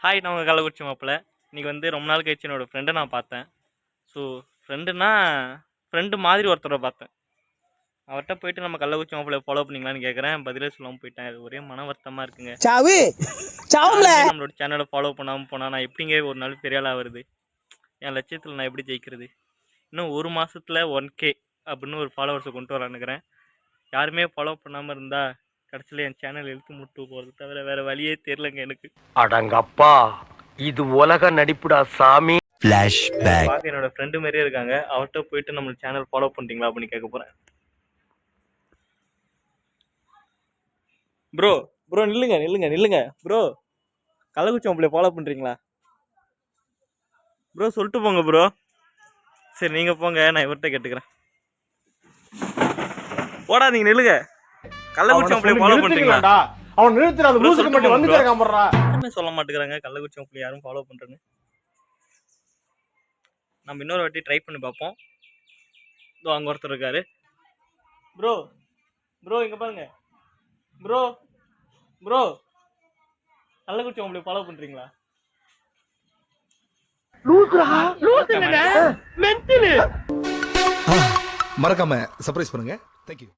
Hi, நான் உங்கள் கள்ளக்குறிச்சி மாப்பிள்ள. இன்றைக்கி வந்து ரொம்ப நாள் கழிச்சு என்னோடய ஃப்ரெண்டை நான் பார்த்தேன். ஸோ ஃப்ரெண்டுனா ஃப்ரெண்டு மாதிரி ஒருத்தரை பார்த்தேன். அவர்கிட்ட போயிட்டு நம்ம கள்ளக்குறிச்சி மாப்பிள்ளைய ஃபாலோ பண்ணிங்களான்னு கேட்குறேன், பதிலே சொல்லாமல் போயிட்டேன். அது ஒரே மன வருத்தமாக இருக்குங்க. நம்மளோட சேனலை ஃபாலோ பண்ணாமல் போனால் நான் எப்படிங்க ஒரு நாள் பெரிய ஆளாக வருது? என் லட்சியத்தில் நான் எப்படி ஜெயிக்கிறது? இன்னும் ஒரு மாதத்தில் 1K அப்படின்னு ஒரு ஃபாலோவர்ஸை கொண்டு வரலான்னுக்கிறேன். யாருமே ஃபாலோ பண்ணாமல் இருந்தால் கடைசியில் என் சேனல் இழுத்து முட்டு போகிறது தவிர வேறு வழியே தெரிலங்க எனக்கு. அடங்கப்பா, இது உலக நடிப்புடா சாமி. பார்க்க என்னோட ஃப்ரெண்டு மாதிரியே இருக்காங்க. அவர்கிட்ட போயிட்டு நம்ம சேனல் ஃபாலோ பண்ணுறீங்களா அப்படின்னு கேட்க போகிறேன். ப்ரோ ப்ரோ நில்லுங்க நில்லுங்க நில்லுங்க ப்ரோ, கள்ளக்குறிச்சி மாப்பிள்ளைய ஃபாலோ பண்ணுறீங்களா ப்ரோ? சொல்லிட்டு போங்க ப்ரோ. சரி நீங்கள் போங்க, நான் இவர்கிட்ட கேட்டுக்கிறேன். போடாதீங்க, நில்லுங்க. கள்ளக்குறிச்சி மாப்பிள்ளைய ஃபாலோ பண்ணுறீங்களா? அவன் நிறுத்துற அந்த லூசுக்கு மட்டும் வந்து கேட்காமறா. யாருமே சொல்ல மாட்டேங்கிறாங்க கள்ளக்குறிச்சி மாப்பிள்ளைய யாரும் ஃபாலோ பண்ணுறேன்னு. நம்ம இன்னொரு வாட்டி ட்ரை பண்ணி பார்ப்போம். இதோ அங்கே ஒருத்தர் இருக்காரு. ப்ரோ ப்ரோ இங்கே பாருங்க ப்ரோ. ப்ரோ கள்ளக்குறிச்சி மாப்பிள்ளைய ஃபாலோ பண்ணுறீங்களா? மறக்காம சர்ப்ரைஸ் பண்ணுங்க. தேங்க்யூ.